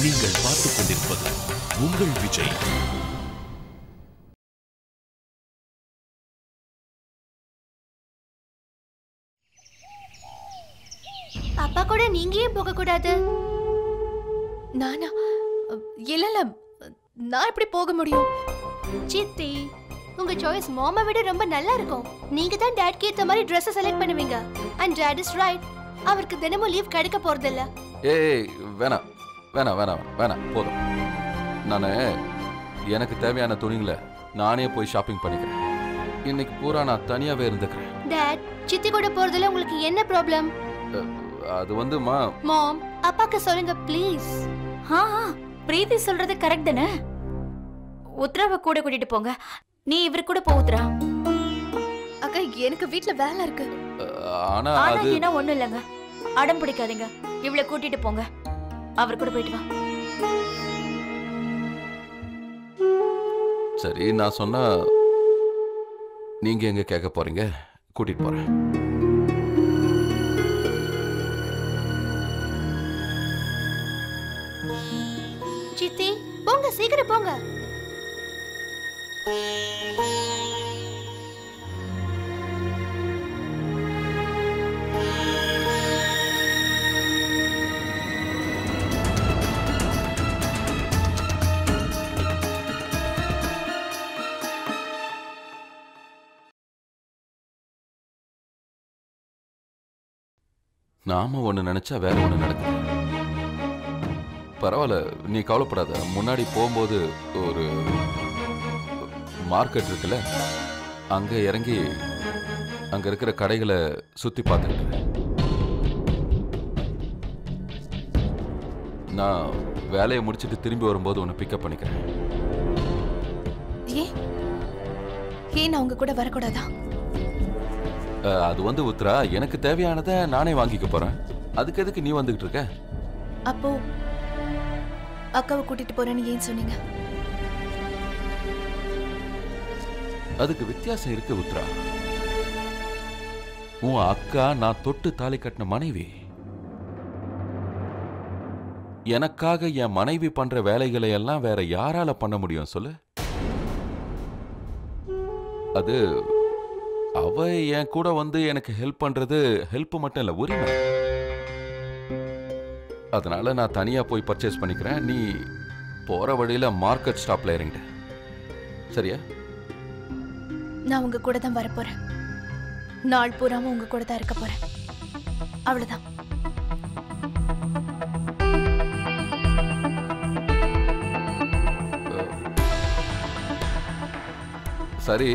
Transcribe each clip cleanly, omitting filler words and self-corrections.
நீங்கள் பார்த்துக் கொண்டிருப்பது உங்கள் விஜய். அப்பா கூட நீங்க ஏன் போக கூடாது? நானா? இல்ல, நான் எப்படி போக முடியும்? சித்தி, உங்க சாய்ஸ் மாமா விட ரொம்ப நல்லா இருக்கும். நீங்க தான் டாட்க்கு ஏத்த மாதிரி Dress செலக்ட் பண்ணுவீங்க. And dot is right. அவருக்கு தினமும் லீவ் கிடைக்க போறது இல்ல. ஏய் வேணாம் வேணாம் வேணாம் வேணாம், போதும். நான் எனக்கு தேவையான துணிங்களை நானே போய் ஷாப்பிங் பண்ணிக்கிறேன். இன்னைக்கு பூரா நான் தனியாவே இருந்துக்கிறேன். டாட், சித்தி கூட போறதுல உங்களுக்கு என்ன ப்ராப்ளம்? அது வந்து மாம், அப்பாக்கு சொல்லுங்க ப்ளீஸ். பிரீத்தி சொல்றது கரெக்ட் தானே? உத்ராவை கூட கூட்டிட்டு போங்க. நீ இவரு கூட போ உத்ரா. அக்கா, எனக்கு வீட்ல வேலை இருக்கு. ஆனா என்ன ஒண்ணும் இல்லங்க, அடம் பிடிக்காதீங்க. இவளை கூட்டிட்டு போங்க, அவர் கூட போயிட்டு வா. சரி, நான் சொன்னா நீங்க எங்க கேட்க போறீங்க? கூட்டிட்டு போறேன். சித்தி, போங்க, சீக்கிரம் போங்க. நாம ஒண்ணு நினைச்சா வேற ஒண்ணு நடக்குது. பரவாயில்ல, நீ கவலைப்படாத. முன்னாடி போகும்போது ஒரு மார்க்கெட் இருக்குல்ல, அங்க இறங்கி அங்க இருக்கிற கடைகளை சுத்தி பார்த்துக்கிட்டு நான் வேலையை முடிச்சுட்டு திரும்பி வரும்போது உன்னை பிக்கப் பண்ணிக்கிறேன். ஏன் நான் உங்க கூட வரக்கூடாதா? அது வந்து உத்ரா, எனக்கு தேவையானதை நானே வாங்கிக்க போறேன். அதுக்கு எதுக்கு நீ வந்துகிட்டு இருக்க? அப்போ அக்காவை கூட்டிட்டு போறேன்னு ஏன் சொன்னீங்க? அதுக்கு வித்தியாசம் இருக்கு உத்ரா. உன் அக்கா நான் தொட்டு தாலி கட்டின மனைவி. எனக்காக என் மனைவி பண்ற வேலைகளை எல்லாம் வேற யாரால பண்ண முடியும் சொல்லு? அது அவ என் கூட வந்து எனக்கு ஹெல்ப் பண்றது ஹெல்ப் மட்டும் இல்ல, உரிமை. அதனால நான் தனியா போய் பர்ச்சேஸ் பண்ணிக்கிறேன். நீ போற வழியில மார்க்கெட் ஸ்டாப்ல இறங்கிட்ட, சரியா? நான் உங்க கூட தான் வரப்போறேன். நாள் பூராவும் உங்க கூட தான் இருக்க போறேன். அவ்வளவுதான். சரி,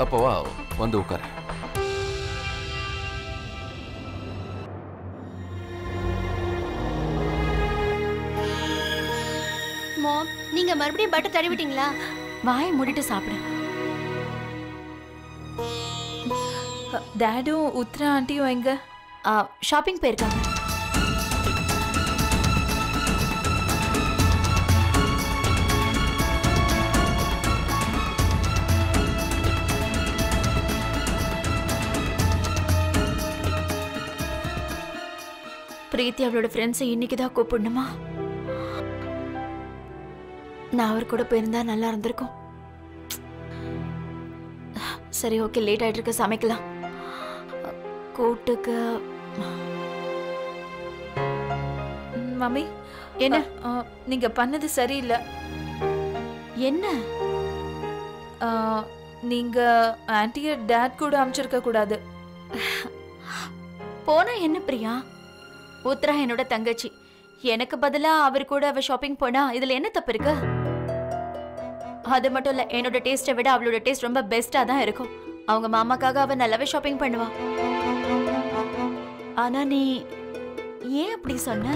அப்போ வா, வந்து உட்கார. மாம், நீங்க மறுபடியும் பட்டர் தடவிட்டீங்களா? வாயை மூடிட்டு சாப்பிடு. டாடும் உத்ரா ஆண்டியும் எங்க? ஷாப்பிங் போயிருக்காங்க. பிரீத்தி அவளோட ஃப்ரெண்ட்ஸை இன்னைக்குதான் கூப்பிடணுமா? நான் அவர் கூட போயிருந்தா நல்லா இருந்திருக்கும். சரி, ஓகே, லேட் ஆயிட்டு இருக்க, சமைக்கலாம். கூட்டுக்கு மம்மி, என்ன? நீங்க பண்ணது சரியில்லை. என்ன? நீங்க ஆன்ட்டிய டாட் கூட அனுப்பிச்சிருக்க கூடாது. போனா என்ன பிரியா? உத்ரா என்னோட தங்கச்சி. எனக்கு பதிலா அவர் கூட அவ ஷாப்பிங் போனா இதுல என்ன தப்பு இருக்கு? அது மட்டும் இல்ல, என்னோட டேஸ்ட்டை விட அவளோட டேஸ்ட் ரொம்ப பெஸ்டா தான் இருக்கும். அவங்க மாமாக்காக அவ நல்லாவே ஷாப்பிங் பண்ணுவா. ஆனா நீ ஏன் அப்படி சொன்ன?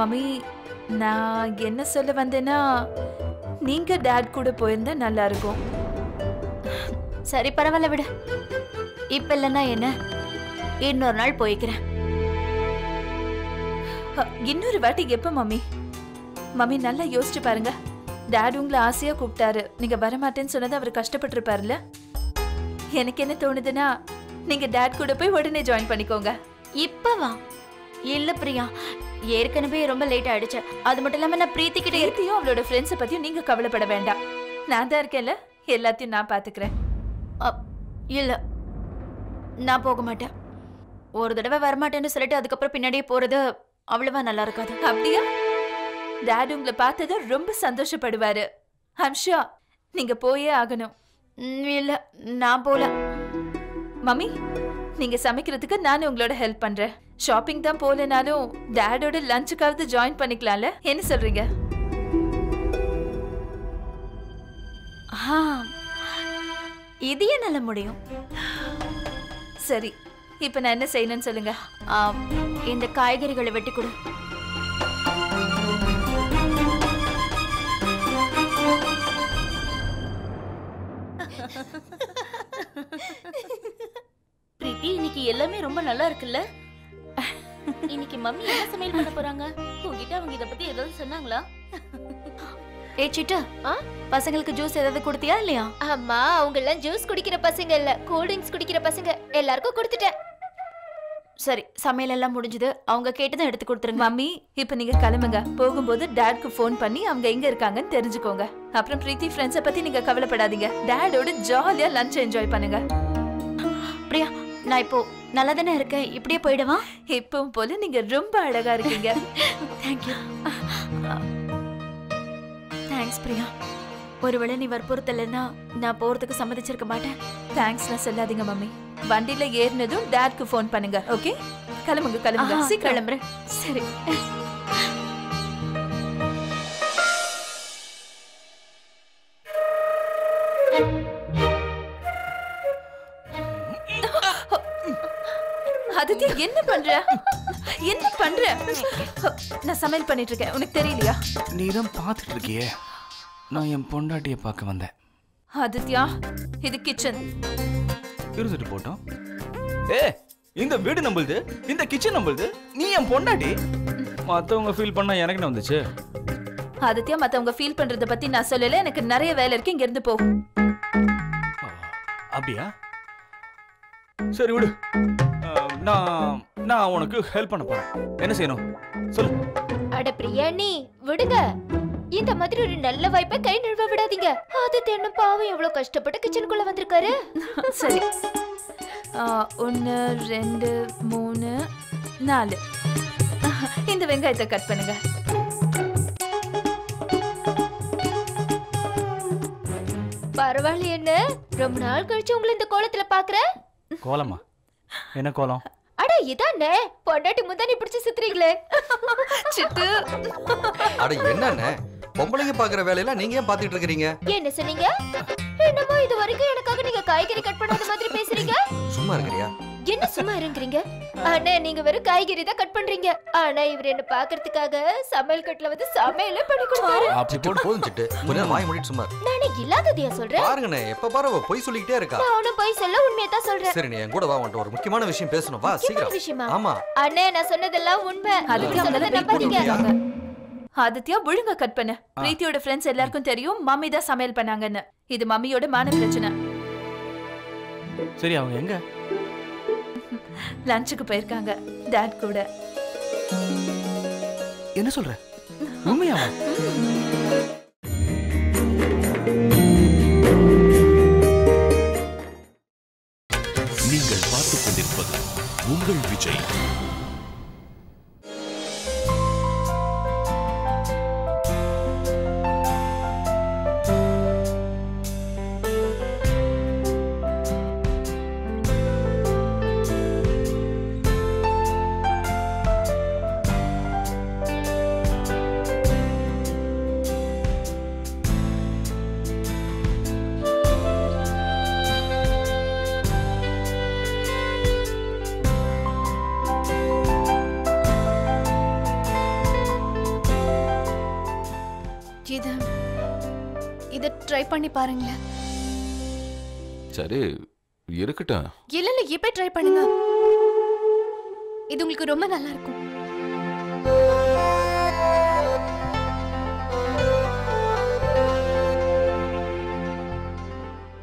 மம்மி, நான் என்ன சொல்ல வந்தேன்னா, நீங்க டாட் கூட போயிருந்தா நல்லா இருக்கும். சரி, பரவாயில்ல விடு. இப்ப இல்லைன்னா என்ன, இன்னொரு நாள் போய்க்கிறேன். இன்னொரு வாட்டி எப்ப மம்மி? மம்மி, நல்லா யோசிச்சு பாருங்க. டாட் உங்களை ஆசையா கூப்பிட்டாரு, நீங்க வரமாட்டேன்னு சொன்னது அவர் கஷ்டப்பட்டு இருப்பாருல்ல. எனக்கு என்ன தோணுதுன்னா, நீங்க டாட் கூட போய் உடனே ஜாயின் பண்ணிக்கோங்க. இப்பவா? இல்ல பிரியா, ஏற்கனவே ரொம்ப லேட் ஆயிடுச்சு. அது மட்டும் இல்லாம நான் பிரீத்தி கிட்ட பிரீத்தியும் அவளோட ஃப்ரெண்ட்ஸை பத்தியும் நீங்க கவலைப்பட வேண்டாம். நான் தான் இருக்கேன்ல, எல்லாத்தையும் நான் பாத்துக்கிறேன். இல்ல, நான் போக மாட்டேன். ஒரு தடவை வரமாட்டேன்னு சொல்லிட்டு அதுக்கப்புறம் பின்னாடியே போறது அவ்வளவா நல்லா இருக்காது. அப்படியா? டாட் உங்களை பார்த்தது ரொம்ப சந்தோஷப்படுவாரு. ஹம்ஷா, நீங்க போயே ஆகணும். இல்ல, நான் போல. மம்மி, நீங்க சமைக்கிறதுக்கு நானும் உங்களோட ஹெல்ப் பண்றேன். ஷாப்பிங் தான் போலனாலும் டாடோட லஞ்சுக்காவது ஜாயின் பண்ணிக்கலாம்ல? என்ன சொல்றீங்க? இது என்னால முடியும். சரி, இப்ப நான் என்ன செய்யணும்னு சொல்லுங்க. இந்த காய்கறிகளை வெட்டி கொடு. பிரீத்தி, இன்னைக்கு எல்லாமே ரொம்ப நல்லா இருக்குல்ல? இன்னைக்கு மம்மி என்ன சமையல் பண்ண போறாங்க? உங்ககிட்ட அவங்க இத பத்தி ஏதாவது சொன்னாங்களா? சிட்டு, பசங்களுக்கு ஜூஸ் ஏதாவது கொடுத்தியா இல்லையா? அம்மா, அவங்க எல்லாம் ஜூஸ் குடிக்கிற பசங்க இல்ல, கூல் ட்ரிங்க்ஸ் குடிக்கிற பசங்க. எல்லாருக்கும் கொடுத்துட்டேன். சரி, சமையல் எல்லாம் முடிஞ்சது. அவங்க கேட்டதை எடுத்து கொடுத்துருங்க. மம்மி, இப்ப நீங்க கிளம்புங்க. போகும்போது டாட்க்கு ஃபோன் பண்ணி அவங்க எங்க இருக்காங்கன்னு தெரிஞ்சுக்கோங்க. அப்புறம் பிரீத்தி ஃப்ரெண்ட்ஸை பத்தி நீங்க கவலைப்படாதீங்க. டாடோட ஜாலியா லஞ்ச் என்ஜாய் பண்ணுங்க. பிரியா, நான் இப்போ நல்லா தானே இருக்கேன். இப்படியே போயிடுவா? எப்பவும் போல நீங்க ரொம்ப அழகா இருக்கீங்க. தேங்க்யூ. தேங்க்ஸ் பிரியா. ஒருவேளை நீ வற்புறுத்தலைன்னா நான் போறதுக்கு சம்மதிச்சிருக்க மாட்டேன். தேங்க்ஸ்லாம் சொல்லாதீங்க மம்மி. வண்டியில ஏறினதும் டாட்க்கு ஃபோன் பண்ணுங்க. ஓகே, கிளம்புங்க கிளம்புங்க. சீக்கிரம் கிளம்புறேன். சரி. அதித்தி, என்ன பண்ற? என்ன பண்ற? நான் சமையல் பண்ணிட்டு இருக்கேன், உனக்கு தெரியலையா? நீ தான் பார்த்துட்டு இருக்கியே. நான் என் பொண்டாட்டியை பார்க்க வந்தேன். ஆதித்யா, இது கிச்சன். இருந்துட்டு போட்டோம். இந்த வீடு நம்மளுது, இந்த கிச்சன் நம்மளுது. நீ என் பொண்டாட்டி. மற்றவங்க ஃபீல் பண்ணா எனக்கு என்ன வந்துச்சு? ஆதித்யா, மற்றவங்க ஃபீல் பண்றத பத்தி நான் சொல்லல. எனக்கு நிறைய வேலை இருக்கு, இங்க இருந்து போ. அப்படியா? சரி விடு. நான் உனக்கு ஹெல்ப் பண்ண போறேன். என்ன செய்யணும் சொல்லு. அட பிரியா, நீ விடுங்க. இந்த மாதிரி ஒரு நல்ல வாய்ப்பை கை நழுவ விடாதீங்க. அது தென்ன பாவம் எவ்வளவு கஷ்டப்பட்டு கிச்சனுக்குள்ள வந்திருக்காரு. சரி, 1 2 3 4. இந்த வெங்காயத்தை கட் பண்ணுங்க. பரவாயில்ல, என்ன ரொம்ப நாள் கழிச்சு உங்களை இந்த கோலத்துல பாக்குறேன். கோலமா? என்ன கோலம்? அட இதானே பொண்டாட்டி முந்தானி பிடிச்சு சுத்துறீங்களே. சிட்டு, அட என்னண்ணே, பொம்பளைங்க பாக்குற வேலையெல்லாம் நீங்க ஏன் பாத்துட்டு இருக்கீங்க? என்ன சொன்னீங்க? என்னமோ இது வரைக்கும் எனக்காக நீங்க காய்கறி கட் பண்ணாத மாதிரி பேசுறீங்க. சும்மா இருக்கறியா? என்ன சும்மா இருங்கறீங்க? அண்ணே, நீங்க வெறும் காய்கறி தான் கட் பண்றீங்க. ஆனா இவர் என்ன பாக்குறதுக்காக சமையல் கட்டுல வந்து சமையலே பண்ணி கொடுத்தாரு. அப்படி போடு போதும் சிட்டு. கொஞ்சம் வாய் மூடிட்டு சும்மா இரு. நானே இல்லாததையா சொல்றேன்? பாருங்கண்ணே, எப்ப பாரு அவ பொய் சொல்லிக்கிட்டே இருக்கா. நானும் போய் சொல்ல உண்மையை தான் சொல்றேன். சரி, நீ என் கூட வா, உன்கிட்ட ஒரு முக்கியமான விஷயம் பேசணும். வா முக்கியமான சீக்கிரம். விஷயமா? ஆமா. அண்ணே, நான் சொன்னதெல்லாம் உண்மை. அதுக்கு நீங்க அவங்கள சொன்னதை நம்பாதீங்க. ஆதித்யா, ஒழுங்கா கட் பண்ணு. பிரீத்தியோட ஃப்ரெண்ட்ஸ் எல்லாருக்கும் தெரியும் மம்மி தான் சமையல் பண்ணாங்கன்னு. இது மம்மியோட மான பிரச்சனை. சரி, அவங்க எங்க? லஞ்சுக்கு போயிருக்காங்க டாட் கூட. என்ன சொல்ற? உண்மையாவா? நீங்கள் பார்த்துக் கொண்டிருப்பது உங்கள் விஜய். இத ட்ரை பண்ணி பாருங்களேன். சரி, இருக்கட்டும். இல்ல இல்ல, இப்ப ட்ரை பண்ணுங்க. இது உங்களுக்கு ரொம்ப நல்லா இருக்கும்.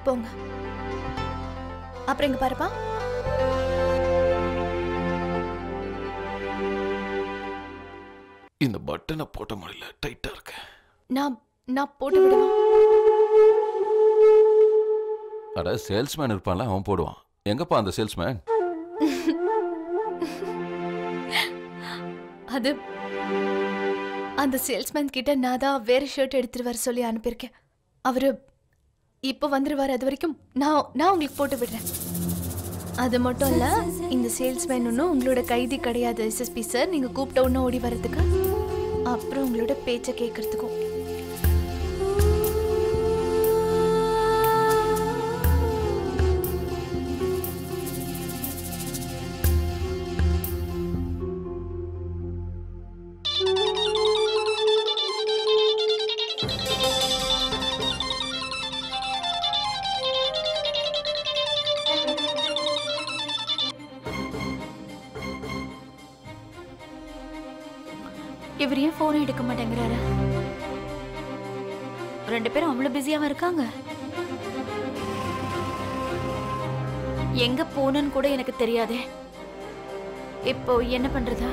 போங்க. அப்புறம் இங்க பாருப்பா. இந்த பட்டனை போட்ட முடியல, டைட்டா இருக்கு. நான் நான் போட்டு விடுவேன். அட சேல்ஸ்மேன் இருப்பான்ல, அவன் போடுவான். எங்கப்பா அந்த சேல்ஸ்மேன்? அது அந்த சேல்ஸ்மேன் கிட்ட நான் தான் வேற ஷர்ட் எடுத்துட்டு வர சொல்லி அனுப்பியிருக்கேன். அவரு இப்போ வந்துருவாரு. அது வரைக்கும் நான் உங்களுக்கு போட்டு விடுறேன். அது மட்டும் இல்ல, இந்த சேல்ஸ்மேன் ஒன்றும் உங்களோட கைதி கிடையாது எஸ்எஸ்பி சார். நீங்க கூப்பிட்ட ஒன்றும் ஓடி வர்றதுக்கு, அப்புறம் உங்களோட பேச்சை கேட்கறதுக்கும். இவர் ஏன் போன் எடுக்க மாட்டேங்கிறாரு? ரெண்டு பேரும் அவ்வளவு பிஸியாவா இருக்காங்க. எங்க போனன்னு கூட எனக்கு தெரியாதே. இப்போ என்ன பண்றது?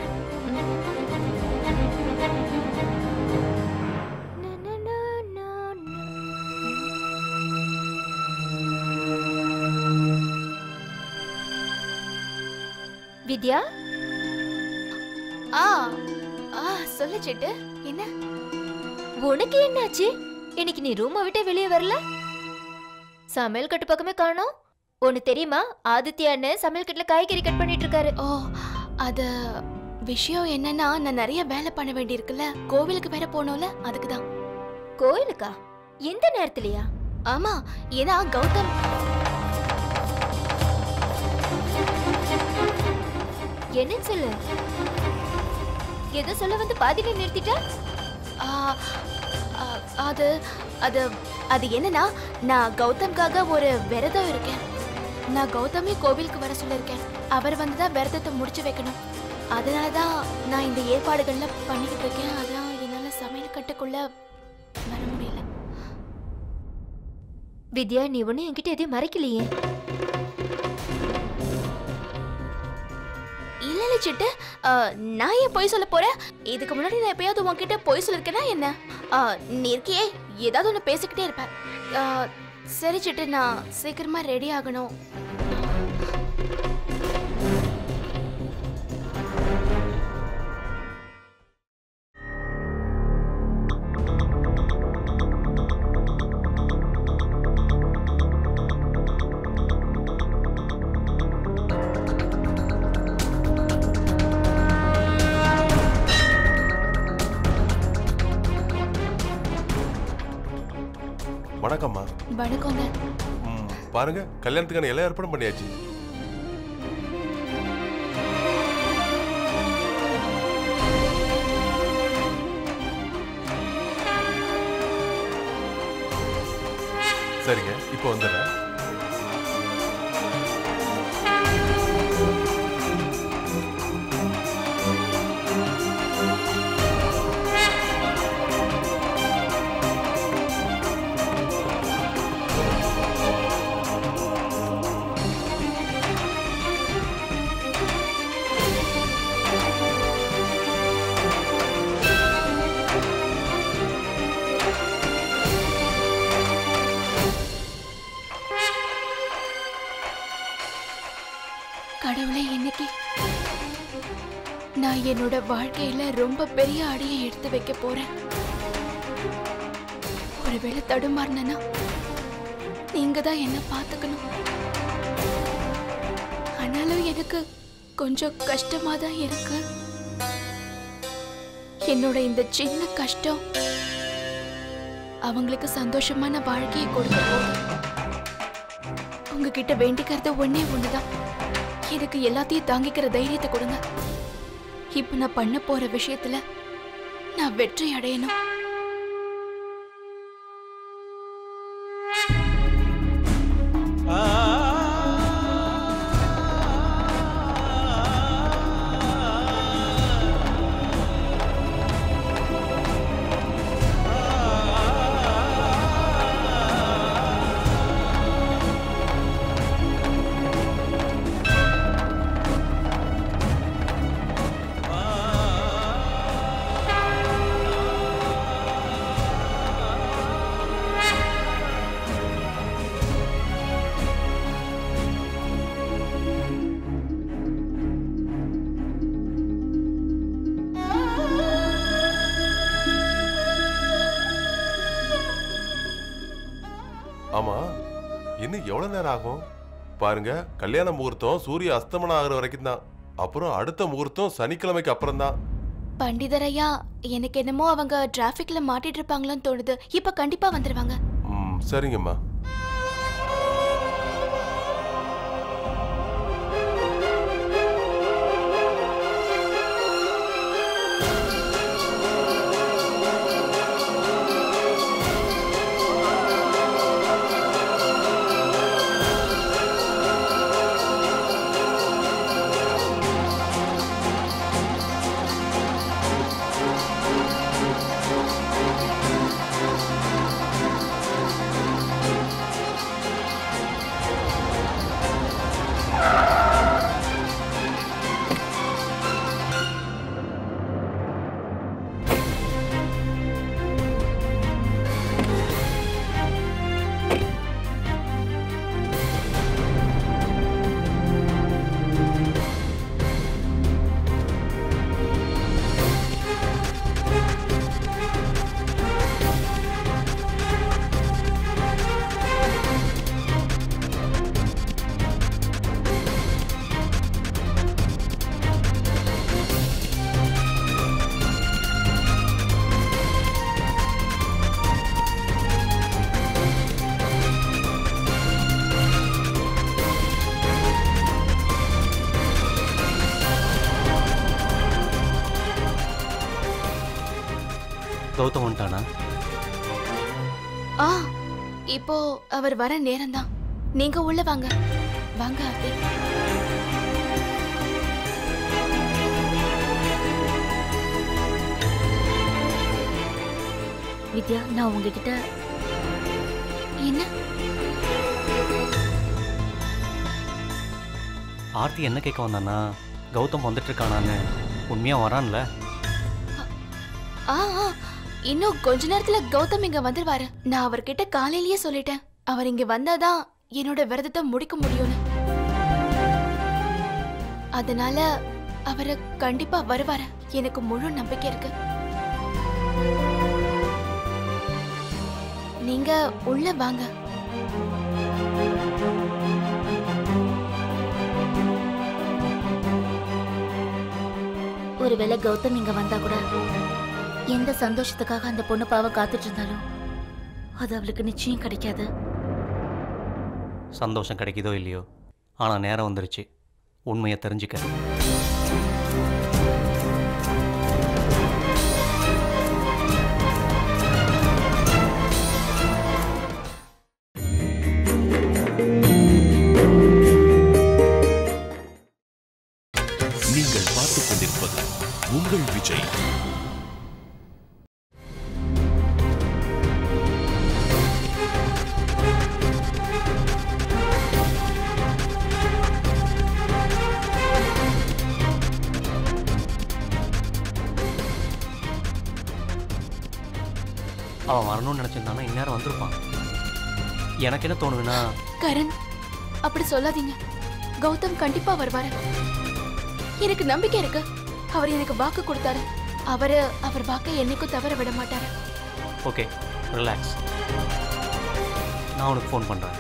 வித்யா, சொல்லு சிட்டு. என்ன உனக்கு என்னாச்சு? இன்னைக்கு நீ ரூமை விட்டு வெளியே வரல? சமையல் கட்டு பக்கமே காணோம். ஒன்னு தெரியுமா, ஆதித்யான்னு சமையல் கட்டுல காய்கறி கட் பண்ணிட்டு இருக்காரு. ஓ, அது விஷயம் என்னன்னா, நான் நிறைய வேலை பண்ண வேண்டியிருக்குல்ல, கோவிலுக்கு வேற போனோம்ல, அதுக்குதான். கோயிலுக்கா? எந்த நேரத்துலயா? ஆமா, ஏன்னா கௌதம் என்னன்னு சொல்லு. எதை சொல்ல வந்து பாதியில நிறுத்திட்ட? அது அது அது என்னன்னா, நான் கௌதம்காக ஒரு விரதம் இருக்கேன். நான் கௌதமே கோவிலுக்கு வர சொல்லியிருக்கேன். அவர் வந்துதான் விரதத்தை முடிச்சு வைக்கணும். அதனாலதான் நான் இந்த ஏற்பாடுகள்லாம் பண்ணிக்கிட்டு இருக்கேன். அதான் என்னால சமையல் கட்டுக்குள்ள வர முடியல. வித்யா, நீ ஒண்ணு என்கிட்ட எதையும் மறைக்கலையே. இல்ல சிட்டு, நான் ஏன் பொய் சொல்ல போறேன்? இதுக்கு முன்னாடி நான் எப்பயாவது உன்கிட்ட பொய் சொல்லிருக்கேனா என்ன? நீ இருக்கியே, ஏதாவது ஒன்று பேசிக்கிட்டே இருப்பேன். சரி சிட்டு, நான் சீக்கிரமா ரெடி ஆகணும். வணக்கம்மா. வணக்கங்க. பாருங்க, கல்யாணத்துக்கான எல்லா ஏற்பாடும் பண்ணியாச்சு. சரிங்க, இப்போ வந்துடுறேன். கடவுளே, இன்னைக்கு நான் என்னோட வாழ்க்கையில ரொம்ப பெரிய அடியை எடுத்து வைக்க போறேன். ஒருவேளை தடுமாறினா நீங்க தான் என்ன பார்த்துக்கணும். ஆனாலும் எனக்கு கொஞ்சம் கஷ்டமா தான் இருக்கு. என்னோட இந்த சின்ன கஷ்டம் அவங்களுக்கு சந்தோஷமான வாழ்க்கையை கொடுக்க போகுது. உங்ககிட்ட வேண்டிக்கிறது ஒன்னே ஒண்ணுதான், எனக்கு எல்லாத்தையும் தாங்கிக்கிற தைரியத்தை கொடுங்க. இப்ப நான் பண்ண போற விஷயத்துல நான் வெற்றி அடையணும். ஆமா இன்னும் எவ்வளவு நேரம் ஆகும் பாருங்க? கல்யாண முகூர்த்தம் சூரிய அஸ்தமனம் ஆகுற வரைக்கும் தான். அப்புறம் அடுத்த முகூர்த்தம் சனிக்கிழமைக்கு அப்புறம் தான். பண்டிதரையா, எனக்கு என்னமோ அவங்க டிராஃபிக்ல மாட்டிட்டு இருப்பாங்களோன்னு தோணுது. இப்ப கண்டிப்பா வந்துருவாங்க. சரிங்கம்மா. கௌதம் வந்துட்டானா? இப்போ அவர் வர நேரம்தான். நீங்க உள்ள வாங்க. வாங்க ஆர்த்தி. வித்யா, நான் உங்ககிட்ட என்ன? ஆர்த்தி என்ன கேட்க வந்தானா? கௌதம் வந்துட்டு இருக்கானான்னு. உண்மையா வரான்ல? இன்னும் கொஞ்ச நேரத்துல கௌதம் இங்க வந்துருவாரு. நான் அவர்கிட்ட காலையிலேயே சொல்லிட்டேன், அவர் இங்க வந்தாதான் என்னோட விரதத்தை முடிக்க முடியும்னு. அதனால அவரு கண்டிப்பா வருவாரு. எனக்கு முழு நம்பிக்கை இருக்கு. நீங்க உள்ள வாங்க. ஒருவேளை கௌதம் இங்க வந்தா கூட எந்த சந்தோஷத்துக்காக அந்த பொண்ணு பாவம் காத்துட்டு இருந்தாலும் அது அவளுக்கு நிச்சயம் கிடைக்காது. சந்தோஷம் கிடைக்குதோ இல்லையோ, ஆனா நேரம் வந்துருச்சு உண்மையை தெரிஞ்சுக்க. நீங்கள் பார்த்துக் கொண்டிருப்பது உங்கள் விஜய். அவன் வரணும்னு நினைச்சிருந்தானா இந்நேரம் வந்திருப்பான். எனக்கு என்ன தோணுதுன்னா, கரண், அப்படி சொல்லாதீங்க. கௌதம் கண்டிப்பா வருவாரு. எனக்கு நம்பிக்கை இருக்கு. அவர் எனக்கு வாக்கு கொடுத்தாரு. அவர் வாக்கை என்னைக்கும் தவற விட மாட்டாரு. Okay, relax. நான் உனக்கு ஃபோன் பண்றேன்.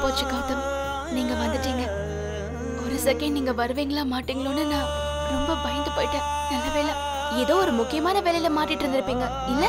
போச்சு கௌதம், நீங்க வந்துட்டீங்க. ஒரு செகண்ட் நீங்க வருவீங்களா மாட்டீங்களோன்னு நான் ரொம்ப பயந்து போயிட்டேன். நல்ல வேளை, ஏதோ ஒரு முக்கியமான வேலையில மாட்டிட்டு இருந்திருப்பீங்க இல்ல?